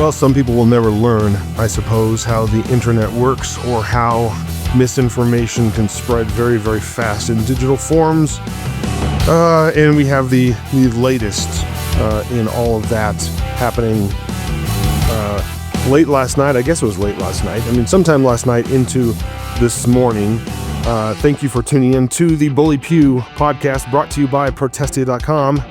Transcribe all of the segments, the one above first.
Well, some people will never learn, I suppose, how the internet works or how misinformation can spread very, very fast in digital forms. And we have the latest in all of that happening late last night. I guess it was late last night. I mean, sometime last night into this morning. Thank you for tuning in to the Bully Pew podcast brought to you by Protestia.com.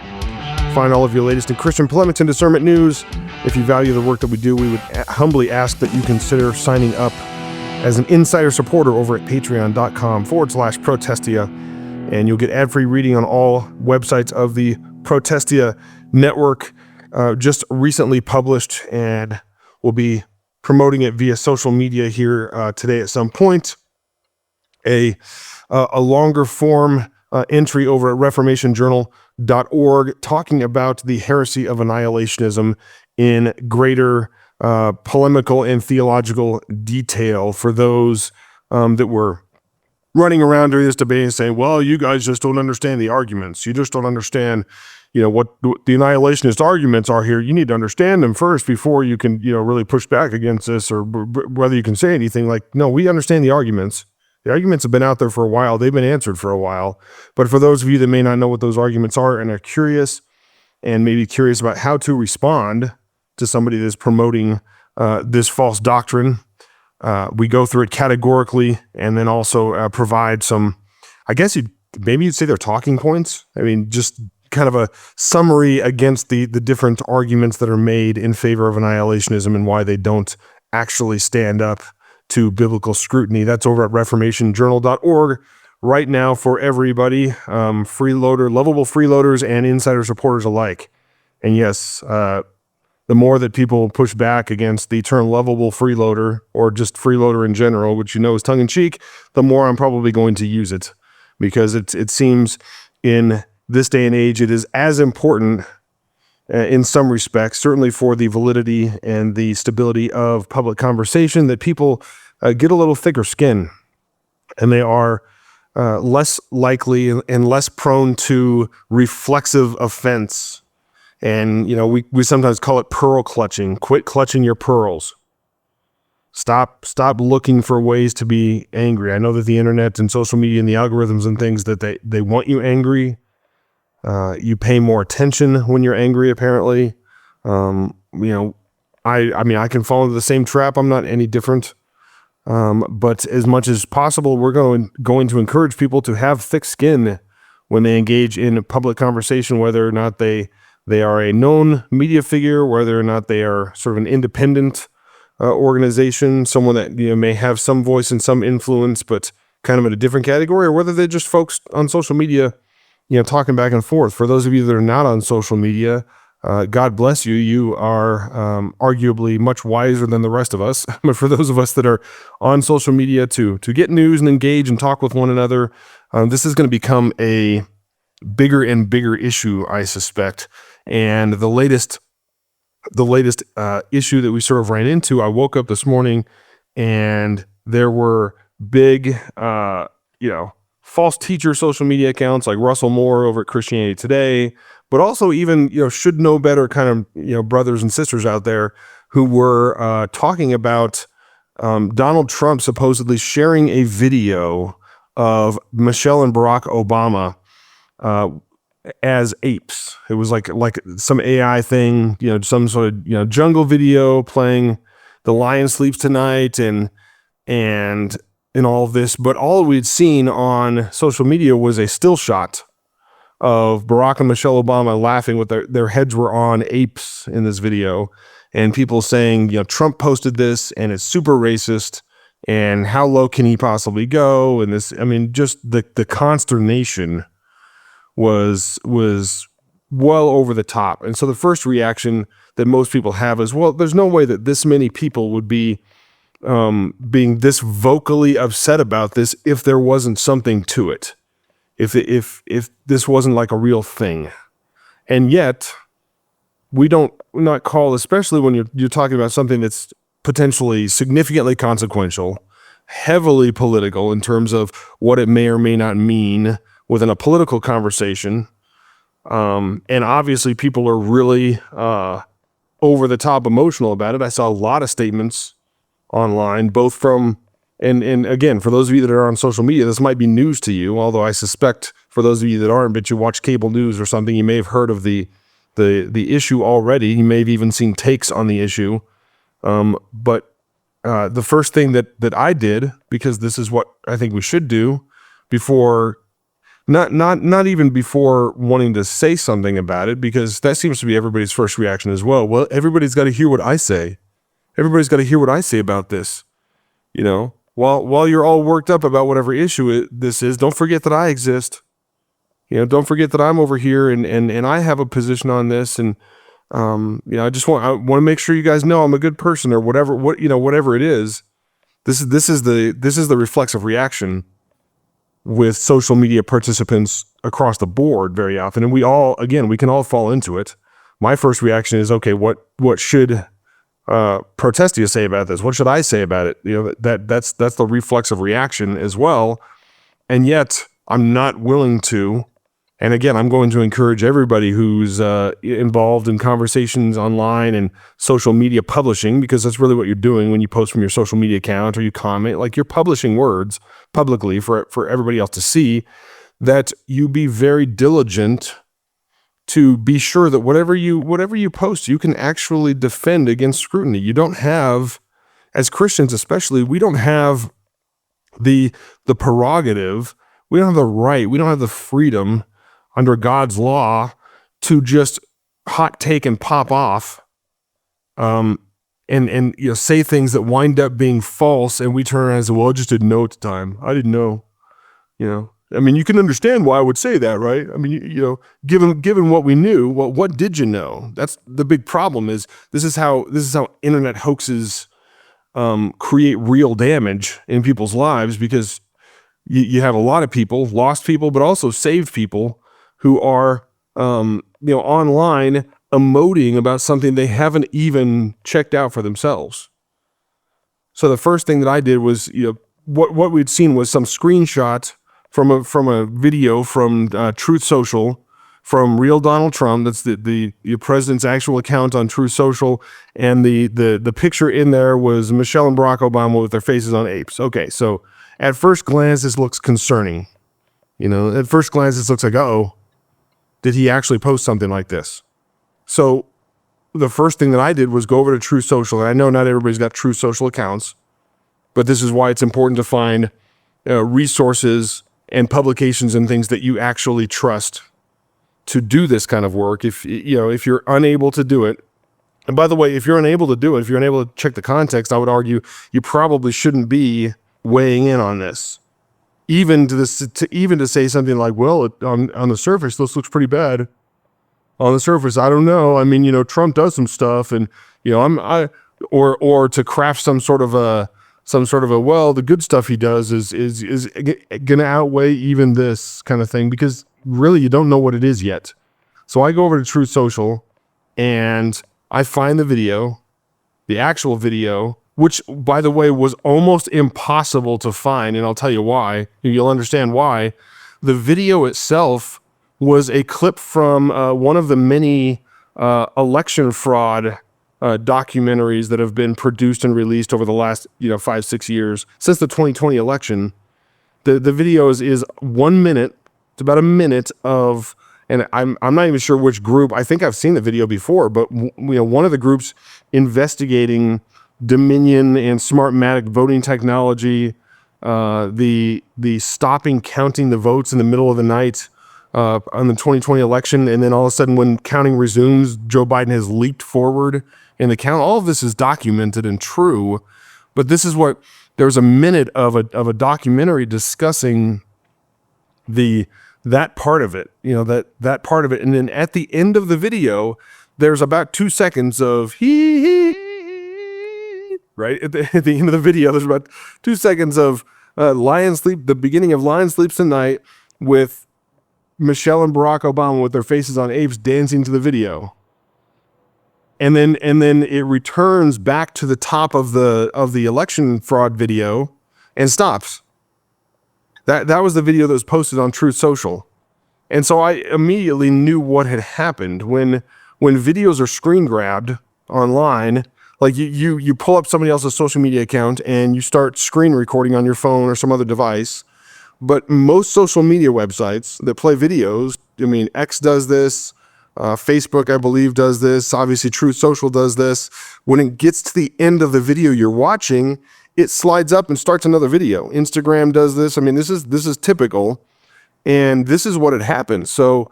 Find all of your latest in Christian polemics and discernment news. If you value the work that we do, we would humbly ask that you consider signing up as an insider supporter over at patreon.com/Protestia. And you'll get ad-free reading on all websites of the Protestia network. Just recently published, and we'll be promoting it via social media here today at some point. A longer form entry over at reformationjournal.org talking about the heresy of annihilationism in greater polemical and theological detail for those that were running around during this debate and saying, well, you guys just don't understand the arguments. You just don't understand, what the annihilationist arguments are here. You need to understand them first before you can, really push back against this or whether you can say anything. Like, no, we understand the arguments. The arguments have been out there for a while. They've been answered for a while. But for those of you that may not know what those arguments are and are curious and maybe curious about how to respond to somebody that's promoting this false doctrine, we go through it categorically and then also provide some, I guess you'd say they're talking points. I mean, just kind of a summary against the different arguments that are made in favor of annihilationism and why they don't actually stand up to biblical scrutiny. That's over at reformationjournal.org right now for everybody, lovable freeloaders and insider supporters alike. And yes, the more that people push back against the term lovable freeloader or just freeloader in general, which is tongue-in-cheek, the more I'm probably going to use it, because it seems in this day and age it is as important in some respects, certainly for the validity and the stability of public conversation, that people get a little thicker skin, and they are less likely and less prone to reflexive offense. And, we sometimes call it pearl clutching. Quit clutching your pearls. Stop looking for ways to be angry. I know that the internet and social media and the algorithms and things that they want you angry. You pay more attention when you're angry, apparently. I can fall into the same trap. I'm not any different. But as much as possible, we're going to encourage people to have thick skin when they engage in a public conversation, whether or not they are a known media figure, whether or not they are sort of an independent organization, someone that may have some voice and some influence, but kind of in a different category, or whether they're just folks on social media, talking back and forth. For those of you that are not on social media, God bless you. You are arguably much wiser than the rest of us. But for those of us that are on social media to get news and engage and talk with one another, this is going to become a bigger and bigger issue, I suspect. And the latest issue that we sort of ran into, I woke up this morning and there were big, false teacher social media accounts like Russell Moore over at Christianity Today, but also even, should know better kind of, brothers and sisters out there who were talking about Donald Trump supposedly sharing a video of Michelle and Barack Obama as apes. It was like some AI thing, some sort of, jungle video playing The Lion Sleeps Tonight and all of this. But all we'd seen on social media was a still shot of Barack and Michelle Obama laughing with their heads were on apes in this video, and people saying, Trump posted this and it's super racist and how low can he possibly go? And this, just the consternation was well over the top. And so the first reaction that most people have is, well, there's no way that this many people would be being this vocally upset about this if there wasn't something to it. If this wasn't like a real thing. And yet we not call, especially when you're talking about something that's potentially significantly consequential, heavily political in terms of what it may or may not mean within a political conversation. And obviously people are really over the top emotional about it. I saw a lot of statements online, both from, and again, for those of you that are on social media, this might be news to you, although I suspect for those of you that aren't, but you watch cable news or something, you may have heard of the issue already. You may have even seen takes on the issue. But the first thing that I did, because this is what I think we should do before, not even before wanting to say something about it, because that seems to be everybody's first reaction as well. Well, everybody's got to hear what I say. Everybody's got to hear what I say about this. You know, while you're all worked up about whatever issue this is, don't forget that I exist. You know, don't forget that I'm over here and I have a position on this. And you know, I want to make sure you guys know I'm a good person, or whatever it is. This is the reflexive reaction with social media participants across the board very often, and we can all fall into it. My first reaction is, okay, what should Protestia say about this? What should I say about it? You know, that's the reflexive reaction as well. And yet I'm not willing to. And again, I'm going to encourage everybody who's involved in conversations online and social media publishing, because that's really what you're doing when you post from your social media account or you comment. Like, you're publishing words publicly for everybody else to see, that you be very diligent to be sure that whatever you post, you can actually defend against scrutiny. You don't have, as Christians especially, we don't have the prerogative, we don't have the right, we don't have the freedom under God's law to just hot take and pop off, and you know, say things that wind up being false, and we turn around and say, well, I just didn't know at the time. I didn't know. You know, I mean, you can understand why I would say that, right? I mean, you know, given what we knew, well, what did you know? That's the big problem. Is this is how internet hoaxes create real damage in people's lives, because you have a lot of people, lost people, but also saved people, who are, you know, online emoting about something they haven't even checked out for themselves. So the first thing that I did was, you know, what we'd seen was some screenshot from a video from Truth Social, from real Donald Trump. That's the president's actual account on Truth Social, and the picture in there was Michelle and Barack Obama with their faces on apes. Okay, so at first glance, this looks concerning. You know, at first glance, this looks like, uh-oh, did he actually post something like this? So the first thing that I did was go over to Truth Social. And I know not everybody's got Truth Social accounts, but this is why it's important to find resources and publications and things that you actually trust to do this kind of work. If you're unable to do it, and by the way, if you're unable to do it, if you're unable to check the context, I would argue you probably shouldn't be weighing in on this. Even to say something like, well, on the surface, this looks pretty bad. On the surface, I don't know. I mean, you know, Trump does some stuff, and you know, or to craft some sort of a well, the good stuff he does is gonna outweigh even this kind of thing, because really you don't know what it is yet. So I go over to Truth Social, and I find the actual video, which, by the way, was almost impossible to find, and I'll tell you why. You'll understand why. The video itself was a clip from one of the many election fraud documentaries that have been produced and released over the last 5-6 years since the 2020 election. The video is 1 minute. It's about a minute of, and I'm not even sure which group. I think I've seen the video before, but one of the groups investigating Dominion and Smartmatic voting technology, the stopping counting the votes in the middle of the night on the 2020 election, and then all of a sudden when counting resumes, Joe Biden has leaped forward in the count. All of this is documented and true, but this is what there's a minute of a documentary discussing that part of it, that part of it, and then at the end of the video, there's about 2 seconds of he. Right at the end of the video, there's about 2 seconds of Lion Sleep, the beginning of Lion Sleeps Tonight, with Michelle and Barack Obama with their faces on apes dancing to the video, and then it returns back to the top of the election fraud video and stops. That was the video that was posted on Truth Social, and so I immediately knew what had happened when videos are screen grabbed online, like you pull up somebody else's social media account and you start screen recording on your phone or some other device. But most social media websites that play videos, I mean, X does this, Facebook, I believe, does this. Obviously, Truth Social does this. When it gets to the end of the video you're watching, it slides up and starts another video. Instagram does this. I mean, this is typical, and this is what had happened. So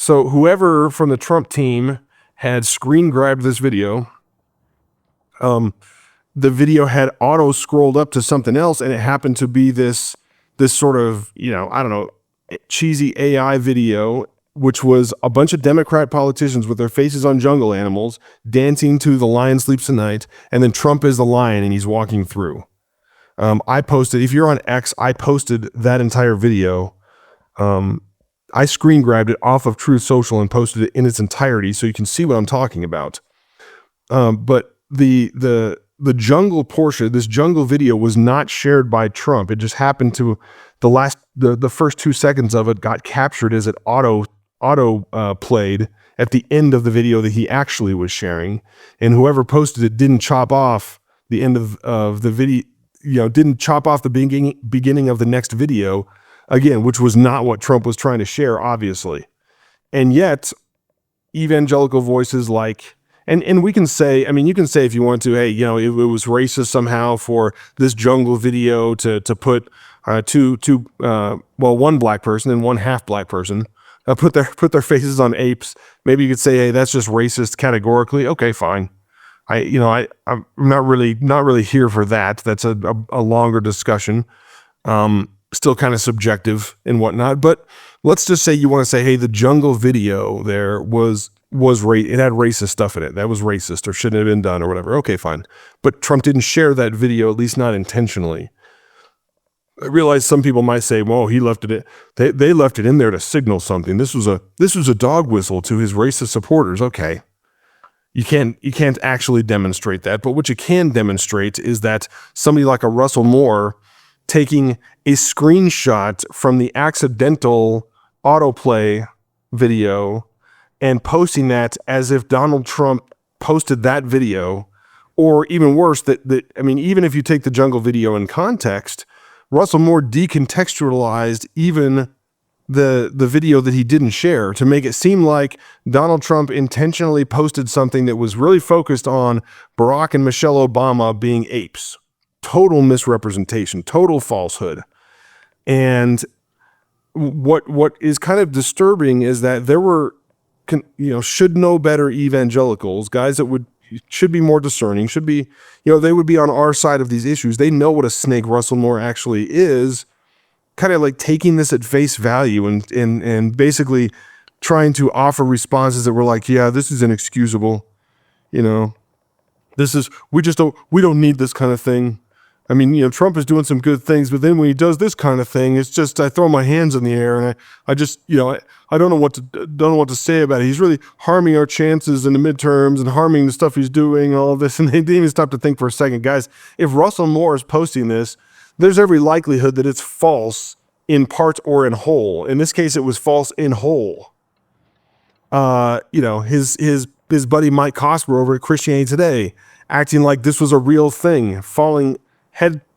whoever from the Trump team had screen grabbed this video, the video had auto scrolled up to something else, and it happened to be this sort of, I don't know, cheesy AI video, which was a bunch of Democrat politicians with their faces on jungle animals dancing to The Lion Sleeps Tonight, and then Trump is the lion and he's walking through. I posted, if you're on X, I posted that entire video. I screen grabbed it off of Truth Social and posted it in its entirety so you can see what I'm talking about. But the jungle portion, this jungle video was not shared by Trump. It just happened to the first 2 seconds of it got captured as it auto played at the end of the video that he actually was sharing. And whoever posted it didn't chop off the end of the video, didn't chop off the beginning of the next video again, which was not what Trump was trying to share, obviously. And yet evangelical voices like, and we can say, I mean, you can say if you want to, hey, it was racist somehow for this jungle video to put one black person and one half black person put their faces on apes. Maybe you could say, hey, that's just racist categorically. Okay, fine. I'm not really here for that. That's a longer discussion. Still kind of subjective and whatnot. But let's just say you want to say, hey, the jungle video there it had racist stuff in it. That was racist or shouldn't have been done or whatever. Okay, fine. But Trump didn't share that video, at least not intentionally. I realize some people might say, well, he left it. They left it in there to signal something. This was a dog whistle to his racist supporters. Okay. You can't actually demonstrate that. But what you can demonstrate is that somebody like a Russell Moore taking a screenshot from the accidental autoplay video and posting that as if Donald Trump posted that video, or even worse, even if you take the jungle video in context, Russell Moore decontextualized even the video that he didn't share to make it seem like Donald Trump intentionally posted something that was really focused on Barack and Michelle Obama being apes. Total misrepresentation, total falsehood. And what is kind of disturbing is that there were should know better evangelicals, guys that should be more discerning, should be, they would be on our side of these issues. They know what a snake Russell Moore actually is, kind of like taking this at face value and basically trying to offer responses that were like, yeah, this is inexcusable. We don't need this kind of thing. I mean, Trump is doing some good things, but then when he does this kind of thing, it's just I throw my hands in the air and I just I don't know what to say about it. He's really harming our chances in the midterms and harming the stuff he's doing, all of this. And they didn't even stop to think for a second, guys. If Russell Moore is posting this, there's every likelihood that it's false in part or in whole. In this case, it was false in whole. His buddy Mike Cosper over at Christianity Today acting like this was a real thing, falling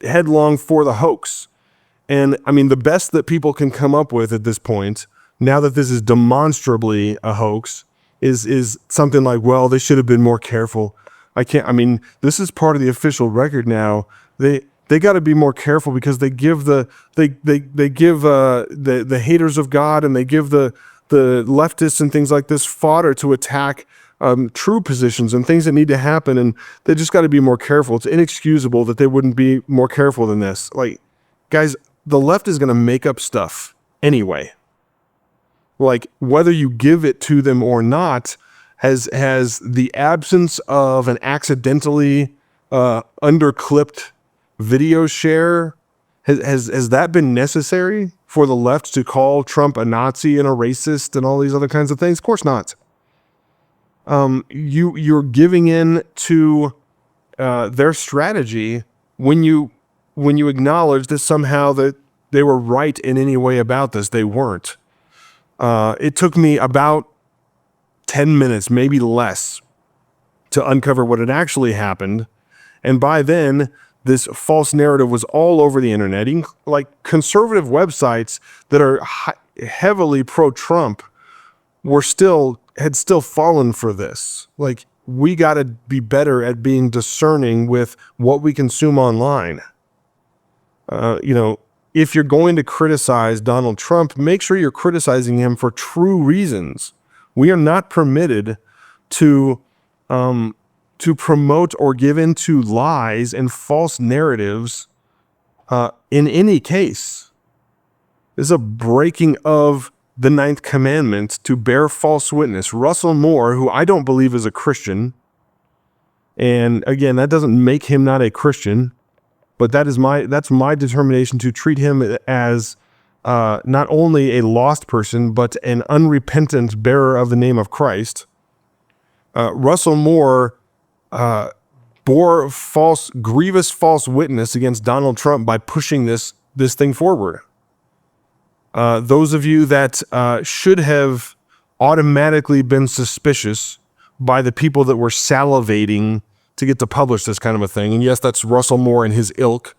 headlong for the hoax. And I mean, the best that people can come up with at this point, now that this is demonstrably a hoax, is something like, well, they should have been more careful. This is part of the official record now. They got to be more careful because they give the haters of God and they give the leftists and things like this fodder to attack true positions and things that need to happen, and they just got to be more careful. It's inexcusable that they wouldn't be more careful than this. Like, guys, the left is going to make up stuff anyway. Like, whether you give it to them or not, has the absence of an accidentally underclipped video share, has that been necessary for the left to call Trump a Nazi and a racist and all these other kinds of things? Of course not. You're giving in to their strategy when you acknowledge that somehow that they were right in any way about this. They weren't. It took me about 10 minutes, maybe less, to uncover what had actually happened. And by then, this false narrative was all over the internet. Like conservative websites that are heavily pro-Trump had still fallen for this. Like, we got to be better at being discerning with what we consume online. If you're going to criticize Donald Trump, make sure you're criticizing him for true reasons. We are not permitted to promote or give into lies and false narratives in any case. This is a breaking of the 9th commandment to bear false witness. Russell Moore, who I don't believe is a Christian, and again, that doesn't make him not a Christian, but that's my determination to treat him as not only a lost person, but an unrepentant bearer of the name of Christ. Russell Moore bore grievous false witness against Donald Trump by pushing this thing forward. Those of you that should have automatically been suspicious by the people that were salivating to get to publish this kind of a thing, and yes, that's Russell Moore and his ilk.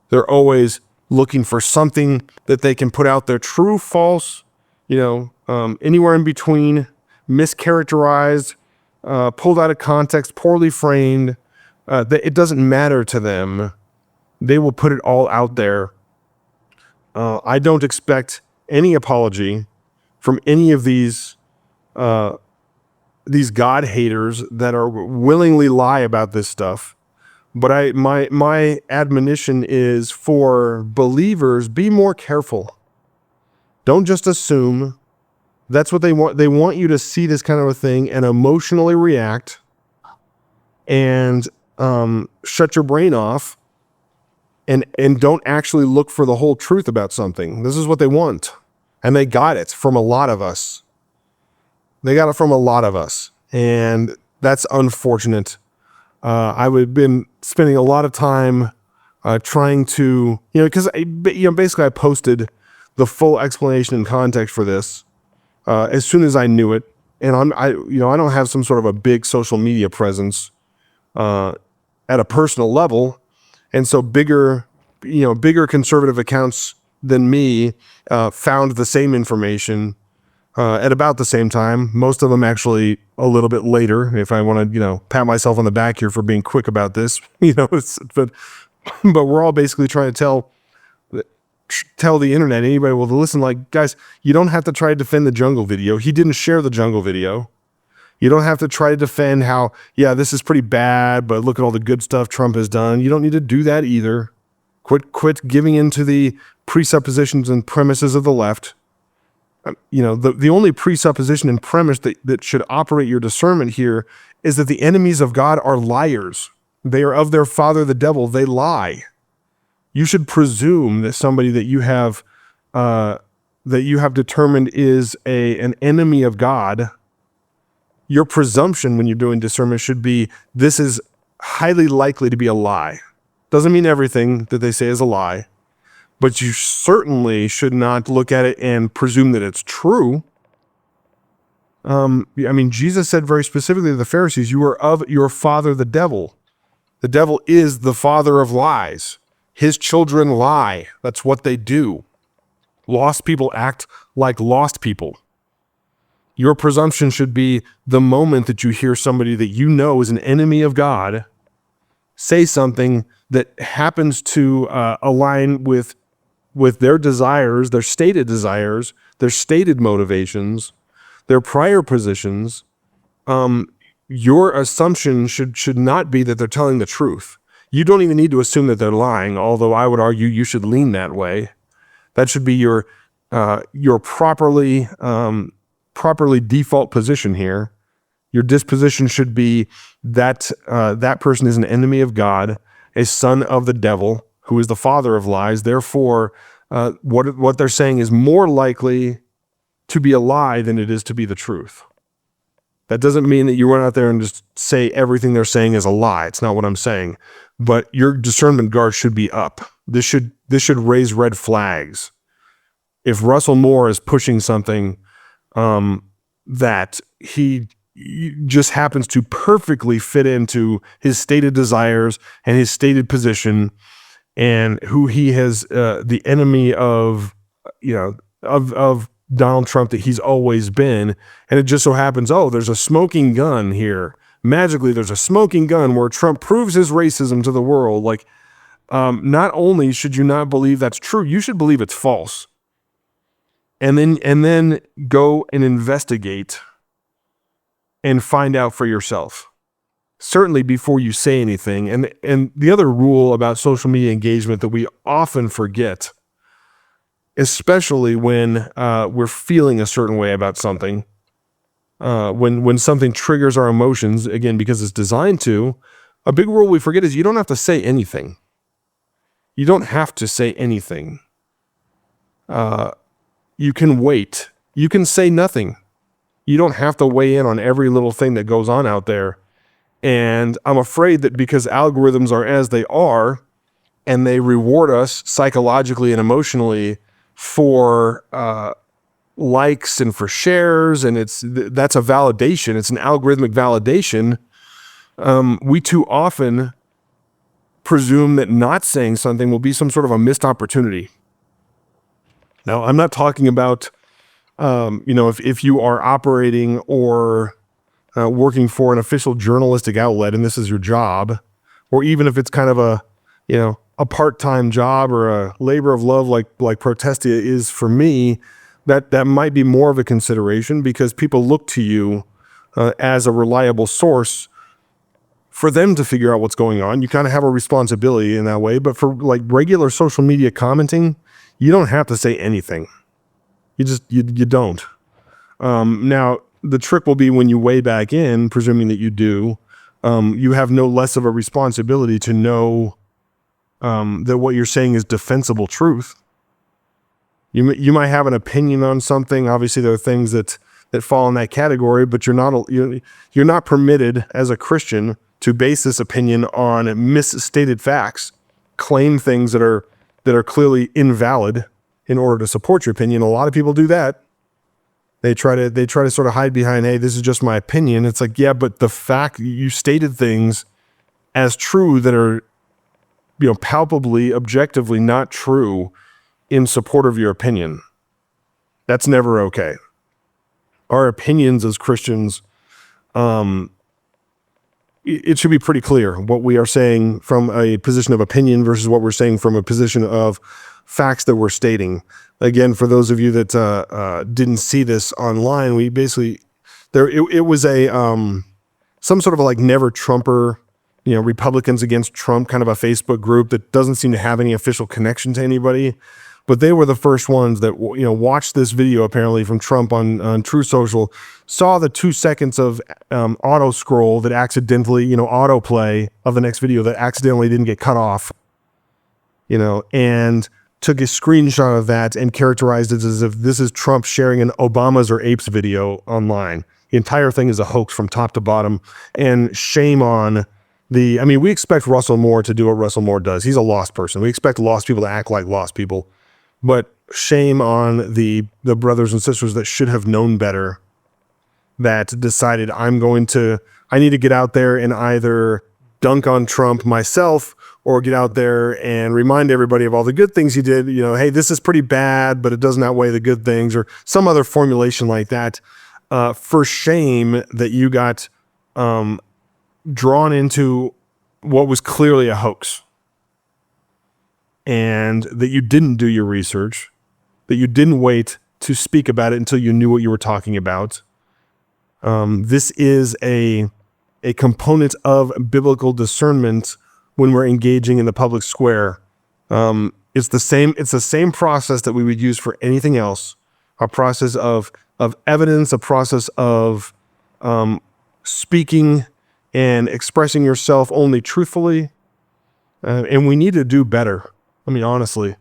They're always looking for something that they can put out there, true, false, anywhere in between, mischaracterized, pulled out of context, poorly framed. It doesn't matter to them. They will put it all out there. I don't expect any apology from any of these God haters that are willingly lie about this stuff. But my admonition is for believers, be more careful. Don't just assume. That's what they want. They want you to see this kind of a thing and emotionally react and shut your brain off and don't actually look for the whole truth about something. This is what they want. And they got it from a lot of us. And that's unfortunate. I've been spending a lot of time trying to, because basically I posted the full explanation and context for this as soon as I knew it. And I don't have some sort of a big social media presence at a personal level. And so bigger conservative accounts than me found the same information at about the same time. Most of them actually a little bit later, if I want to, pat myself on the back here for being quick about this, but we're all basically trying to tell the internet, anybody will listen, like, guys, you don't have to try to defend the jungle video. He didn't share the jungle video. You don't have to try to defend how, this is pretty bad, but look at all the good stuff Trump has done. You don't need to do that either. Quit giving into the presuppositions and premises of the left. The only presupposition and premise that should operate your discernment here is that the enemies of God are liars. They are of their father, the devil. They lie. You should presume that somebody that you have determined is an enemy of God. Your presumption when you're doing discernment should be, this is highly likely to be a lie. Doesn't mean everything that they say is a lie, but you certainly should not look at it and presume that it's true. Jesus said very specifically to the Pharisees, you are of your father, the devil. The devil is the father of lies. His children lie. That's what they do. Lost people act like lost people. Your presumption should be the moment that you hear somebody that you know is an enemy of God say something that happens to align with their desires, their stated motivations, their prior positions. Your assumption should not be that they're telling the truth. You don't even need to assume that they're lying, although I would argue you should lean that way. That should be your properly default position here. Your disposition should be that that person is an enemy of God, a son of the devil, who is the father of lies. Therefore, what they're saying is more likely to be a lie than it is to be the truth. That doesn't mean that you run out there and just say everything they're saying is a lie. It's not what I'm saying. But your discernment guard should be up. This should raise red flags. If Russell Moore is pushing something that he just happens to perfectly fit into his stated desires and his stated position, and who he has, the enemy of, of Donald Trump that he's always been. And it just so happens, oh, there's a smoking gun here. Magically, there's a smoking gun where Trump proves his racism to the world. Like, not only should you not believe that's true, you should believe it's false. And then go and investigate and find out for yourself. Certainly before you say anything. And the other rule about social media engagement that we often forget, especially when we're feeling a certain way about something, when something triggers our emotions, again, because it's designed to, a big rule we forget is you don't have to say anything. You don't have to say anything. You can wait. You can say nothing. You don't have to weigh in on every little thing that goes on out there. And I'm afraid that because algorithms are as they are, and they reward us psychologically and emotionally for likes and for shares, and that's a validation. It's an algorithmic validation. We too often presume that not saying something will be some sort of a missed opportunity. Now, I'm not talking about, if you are operating or working for an official journalistic outlet and this is your job, or even if it's kind of a part-time job or a labor of love like Protestia is for me, that might be more of a consideration because people look to you as a reliable source for them to figure out what's going on. You kind of have a responsibility in that way, but for like regular social media commenting, you don't have to say anything. You don't. Now, the trick will be when you weigh back in, presuming that you do, you have no less of a responsibility to know that what you're saying is defensible truth. You might have an opinion on something. Obviously, there are things that fall in that category, but you're not permitted as a Christian to base this opinion on misstated facts, claim things that are clearly invalid in order to support your opinion. A lot of people do that. They try to sort of hide behind, hey, this is just my opinion. It's like, yeah, but the fact you stated things as true that are, palpably, objectively not true in support of your opinion. That's never okay. Our opinions as Christians, it should be pretty clear what we are saying from a position of opinion versus what we're saying from a position of facts that we're stating. Again, for those of you that didn't see this online, we basically it was a some sort of like Never Trumper, Republicans Against Trump kind of a Facebook group that doesn't seem to have any official connection to anybody. But they were the first ones that, watched this video apparently from Trump on True Social, saw the 2 seconds of auto scroll that accidentally, autoplay of the next video that accidentally didn't get cut off, and took a screenshot of that and characterized it as if this is Trump sharing an Obamas or Apes video online. The entire thing is a hoax from top to bottom, and shame on we expect Russell Moore to do what Russell Moore does. He's a lost person. We expect lost people to act like lost people. But shame on the brothers and sisters that should have known better, that decided I need to get out there and either dunk on Trump myself or get out there and remind everybody of all the good things he did. Hey, this is pretty bad, but it doesn't outweigh the good things, or some other formulation like that. For shame that you got drawn into what was clearly a hoax. And that you didn't do your research, that you didn't wait to speak about it until you knew what you were talking about. This is a component of biblical discernment when we're engaging in the public square. It's the same process that we would use for anything else, a process of evidence, a process of speaking and expressing yourself only truthfully. And we need to do better. Honestly.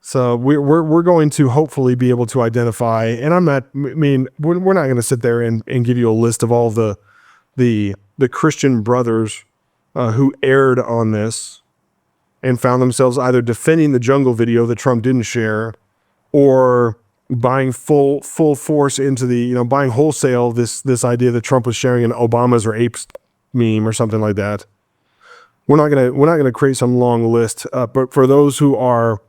So we're going to hopefully be able to identify, and we're not going to sit there and give you a list of all the Christian brothers who erred on this and found themselves either defending the jungle video that Trump didn't share, or buying full force into the, buying wholesale this idea that Trump was sharing an Obamas or apes meme or something like that. We're not gonna create some long list, but for those who are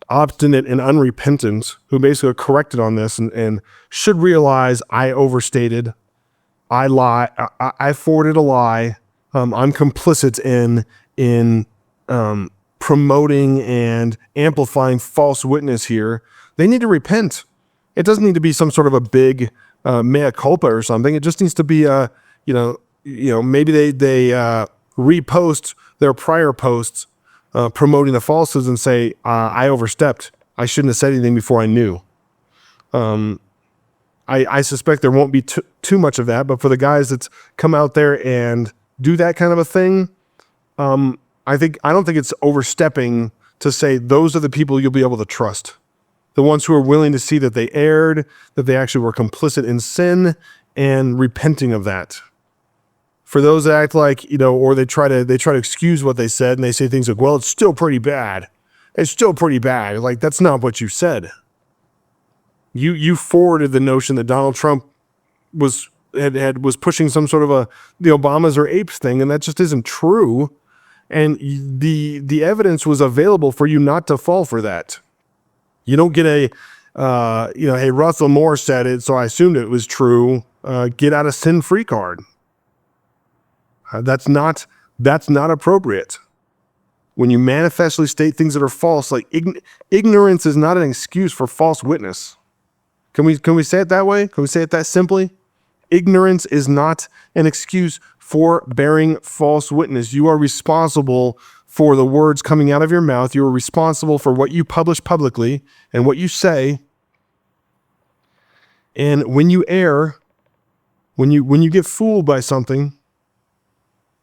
obstinate and unrepentant, who basically are corrected on this and should realize I overstated, I lie, I forwarded a lie, I'm complicit in promoting and amplifying false witness here. They need to repent. It doesn't need to be some sort of a big mea culpa or something. It just needs to be maybe they repost their prior posts promoting the falsehoods and say, I overstepped. I shouldn't have said anything before I knew. I suspect there won't be too much of that, but for the guys that come out there and do that kind of a thing, I don't think it's overstepping to say those are the people you'll be able to trust. The ones who are willing to see that they erred, that they actually were complicit in sin and repenting of that. For those that act like, or they try to excuse what they said and they say things like, well, it's still pretty bad. It's still pretty bad. Like, that's not what you said. You forwarded the notion that Donald Trump was pushing some sort of the Obamas or apes thing, and that just isn't true. And the evidence was available for you not to fall for that. You don't get hey, Russell Moore said it, so I assumed it was true. Get out of sin-free card. That's not appropriate. When you manifestly state things that are false, like ignorance is not an excuse for false witness. Can we say it that way? Can we say it that simply? Ignorance is not an excuse for bearing false witness. You are responsible for the words coming out of your mouth. You are responsible for what you publish publicly and what you say. And when you err, when you get fooled by something,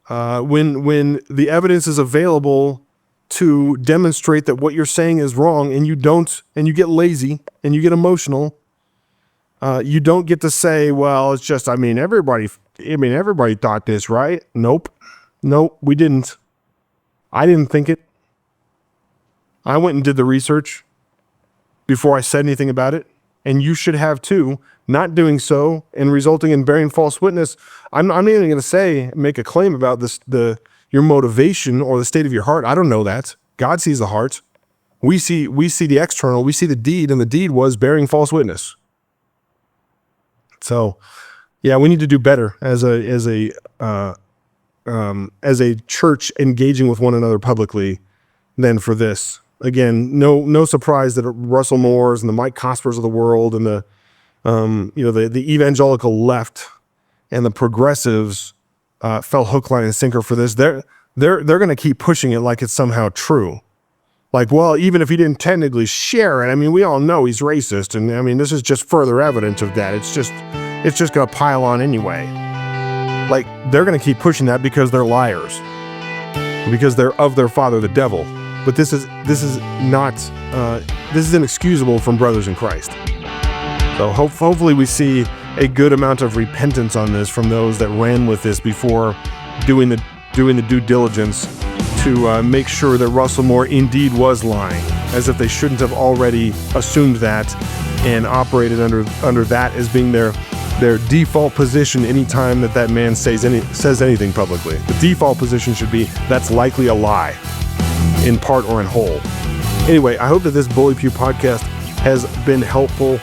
when the evidence is available to demonstrate that what you're saying is wrong, and you get lazy and you get emotional, you don't get to say, well, it's just, everybody thought this, right? Nope, we didn't. I didn't think it. I went and did the research before I said anything about it, and you should have too. Not doing so and resulting in bearing false witness. I'm not even going to make a claim about your motivation or the state of your heart. I don't know that. God sees the heart. We see the external. We see the deed, and the deed was bearing false witness. So, yeah, we need to do better as a church engaging with one another publicly than for this. Again, no surprise that Russell Moore's and the Mike Cospers of the world and the evangelical left and the progressives fell hook, line, and sinker for this. They're going to keep pushing it like it's somehow true. Like, well, even if he didn't technically share it, we all know he's racist, and this is just further evidence of that. It's just going to pile on anyway. Like, they're going to keep pushing that because they're liars, because they're of their father, the devil. But this is inexcusable from brothers in Christ. So hopefully we see a good amount of repentance on this from those that ran with this before doing the due diligence to make sure that Russell Moore indeed was lying, as if they shouldn't have already assumed that and operated under that as being their default position anytime that man says anything publicly. The default position should be, that's likely a lie, in part or in whole. Anyway, I hope that this Bully Pew podcast has been helpful.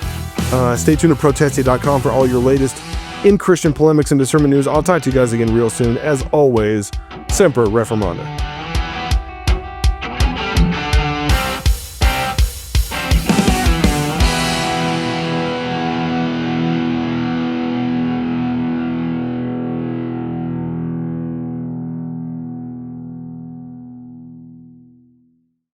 Stay tuned to protestia.com for all your latest in Christian polemics and discernment news. I'll talk to you guys again real soon. As always, Semper Reformanda.